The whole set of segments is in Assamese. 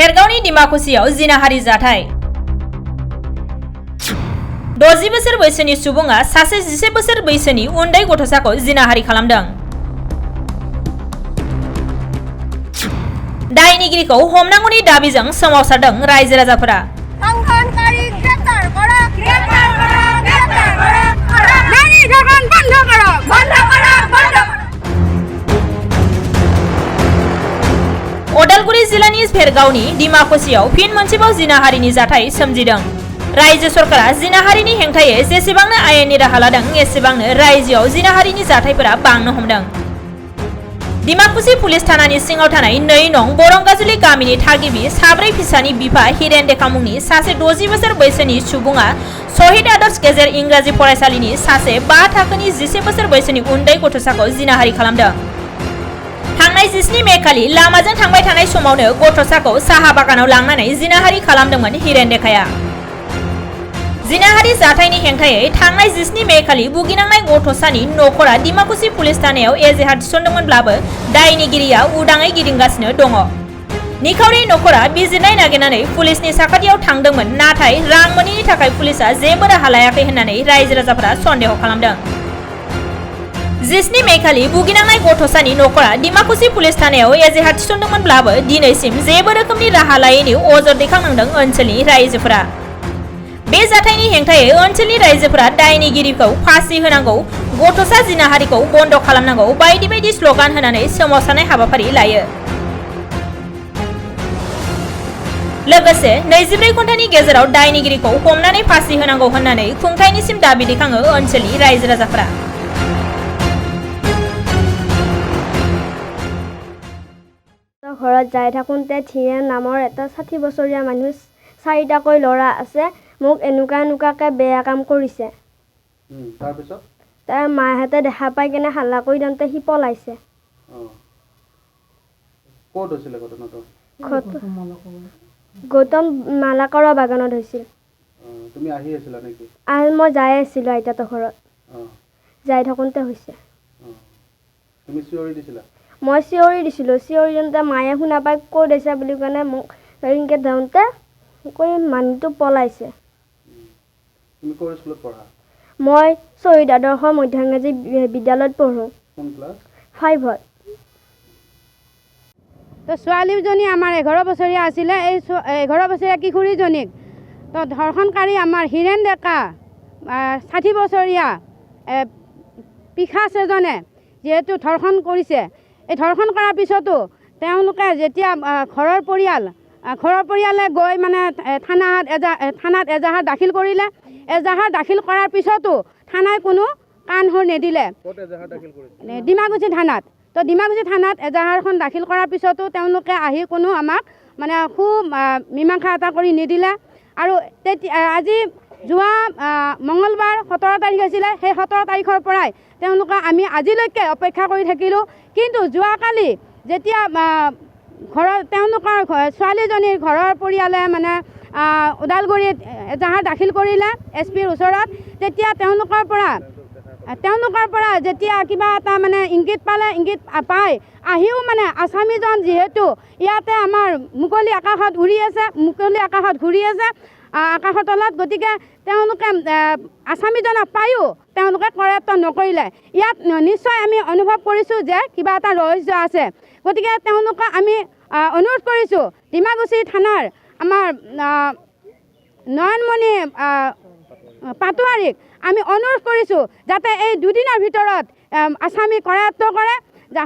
भेरगावनि डिमाकुसियाव जिनाहारि जाथाय 60 बोसोर बैसोनि सुबुङा सासे 11 बोसोर बैसोनि उन्दै गथ'साखौ जिनाहारि खालामदों। दायनिगिरिखौ हमनांगौनि दाबिजों सोमावसारदों रायजो राजाफोरा। उदालगुरि जिल्लानि भेरगावनि डिमाकुसियाव फिन मोनसेबाव जिनाहारिनि जाथाय सोमजिदों। रायजो सरकारा जिनाहारिनि हेंथायै जेसेबांनो आयेननि राहा लादों एसेबांनो रायजोआव जिनाहारिनि जाथायफोरा बांनो हमदों। डिमाकुसि पुलिस थानानि सिङाव थानाय 2 नं बरंगाजुलि गामिनि थागिबि साब्रै फिसानि बिफा हिरेन देखा मुंनि सासे 60 बोसोर बैसोनि सुबुङा शहीद आदर्श गेजेर इंराजि फरायसालिनि सासे 5 थाखोनि 11 बोसोर बैसोनि उन्दै गथ'साखौ जिनाहारि खालामदों। थांनाय 17 मे खालि लामाजों थांबाय थानाय समावनो गथ'साखौ साहा बागानाव लांनानै जिनाहारि खालामदोंमोन हिरेन देखाया। जिनाहारि जाथायनि हेंथायै थांनाय 17 मे खालि भुगिनांनाय गथ'सानि नखरा डिमाकुसि पुलिस थानायाव एजेहार थिसनदोंमोनब्लाबो दायनिगिरिया उदाङै गिदिंगासिनो दङ। निखावरि नखरा बिजिरनाय नागिरनानै पुलिसनि साखाथियाव थांदोंमोन, नाथाय रां मोनैनि थाखाय पुलिसआ जेबो राहा लायाखै होननानै रायजो राजाफोरा सन्देह खालामदों। 17 मे खालि भुगिनांनाय गथ'सानि नखरा डिमाकुसि पुलिस थानायाव एजेहार थिसनदोंमोनब्लाबो दिनैसिम जेबो रोखोमनि राहा लायैनि अजद दैखांनांदों ओनसोलनि रायजोफोरा। बे जाथायनि हेंथायै ओनसोलनि रायजोफोरा दायनिगिरिखौ फासि होनांगौ, गथ'सा जिनाहारिखौ बन्द खालामनांगौ बायदि बायदि स्लगान होनानै सोमावसारनाय हाबाफारि लायो। लोगोसे 24 घन्टानि गेजेराव दायनिगिरिखौ हमनानै फासि होनांगौ होननानै खुंथायनिसिम दाबि दैखाङो ओनसोलनि रायजो राजाफोरा। ঘৰত যাই থাকোঁতে ধীৰেন নামৰ এটা 60 বছৰীয়া মানুহ 4টাকৈ ল'ৰা আছে, মোক এনেকুৱাকে বেয়া কাম কৰিছে। তাৰ মাহঁতে দেখা পাই কেনে হাল্লা কৰি দিওঁতে সি পলাইছে। গৌতম মালাকৰৰ বাগানত হৈছিল। মই যাই আছিলোঁ আইতাতৰ ঘৰত, যাই থাকোঁতে হৈছে। মই চিঞৰি দিছিলোঁ, চিঞৰি দিওঁতে মায়ে শুনা পাই কৈ দিছে বুলি কাৰণে মোক এনেকৈ দিওঁতে কৈ মানুহটো পলাইছে। মই শ্বহীদ আদৰ্শ মধ্য ইংৰাজী বিদ্যালয়ত পঢ়োঁ, 5ত। তো ছোৱালীজনী আমাৰ 11 বছৰীয়া আছিলে। এই 11 বছৰীয়া কিশোৰীজনীক তো ধৰ্ষণকাৰী আমাৰ হিৰেন ডেকা 60 বছৰীয়া পিশাচ এজনে যিহেতু ধৰ্ষণ কৰিছে, এই ধৰ্ষণ কৰাৰ পিছতো তেওঁলোকে যেতিয়া ঘৰৰ পৰিয়ালে গৈ মানে থানাত এজাহাৰ দাখিল কৰিলে। এজাহাৰ দাখিল কৰাৰ পিছতো থানাই কোনো কাণ সুৰ নিদিলে। ডিমাকুচি থানাত তো ডিমাকুচি থানাত এজাহাৰখন দাখিল কৰাৰ পিছতো তেওঁলোকে আহি কোনো আমাক মানে মীমাংসা এটা কৰি নিদিলে। আৰু আজি যোৱা মঙলবাৰ 17 তাৰিখ হৈছিলে, সেই 17 তাৰিখৰ পৰাই তেওঁলোকে আমি আজিলৈকে অপেক্ষা কৰি থাকিলোঁ। কিন্তু যোৱাকালি যেতিয়া তেওঁলোকৰ ছোৱালীজনীৰ ঘৰৰ পৰিয়ালে মানে ওদালগুৰিত এজাহাৰ দাখিল কৰিলে SP-ৰ ওচৰত, তেতিয়া তেওঁলোকৰ পৰা যেতিয়া কিবা এটা মানে ইংগিত পাই আহিও মানে আছামীজন যিহেতু ইয়াতে আমাৰ মুকলি আকাশত ঘূৰি আছে আকাশৰ তলত, গতিকে তেওঁলোকে আছামীজনক পায়ো তেওঁলোকে কৰায়ত্ব নকৰিলে। ইয়াত নিশ্চয় আমি অনুভৱ কৰিছোঁ যে কিবা এটা ৰহস্য আছে। গতিকে তেওঁলোকক আমি অনুৰোধ কৰিছোঁ, ডিমাকুচি থানাৰ আমাৰ নয়নমণি পাটোৱাৰীক আমি অনুৰোধ কৰিছোঁ যাতে এই 2 দিনৰ ভিতৰত আছামী কৰায়ত্ব কৰে,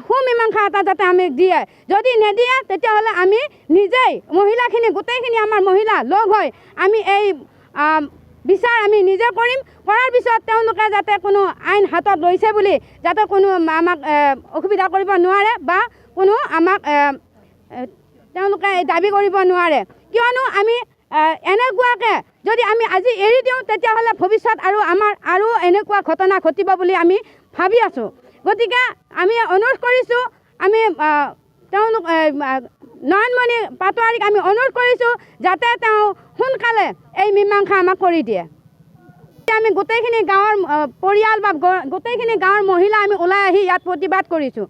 সুমীমাংসা এটা যাতে আমি দিয়ে। যদি নিদিয়ে তেতিয়াহ'লে আমি নিজেই গোটেইখিনি আমাৰ মহিলা লগ হৈ আমি এই বিচাৰ আমি নিজে কৰিম। কৰাৰ পিছত তেওঁলোকে যাতে কোনো আইন হাতত লৈছে বুলি যাতে কোনো আমাক অসুবিধা কৰিব নোৱাৰে বা কোনো আমাক তেওঁলোকে দাবী কৰিব নোৱাৰে। কিয়নো আমি এনেকুৱাকৈ যদি আমি আজি এৰি দিওঁ তেতিয়াহ'লে ভৱিষ্যত আৰু এনেকুৱা ঘটনা ঘটিব বুলি আমি ভাবি আছোঁ। গতিকে আমি অনুৰোধ কৰিছোঁ, আমি নয়নমণি পাটোৱাৰীক আমি অনুৰোধ কৰিছোঁ যাতে তেওঁ সোনকালে এই মীমাংসা আমাক কৰি দিয়ে। আমি গোটেইখিনি গাঁৱৰ পৰিয়াল বা গোটেইখিনি গাঁৱৰ মহিলা আমি ওলাই আহি ইয়াত প্ৰতিবাদ কৰিছোঁ।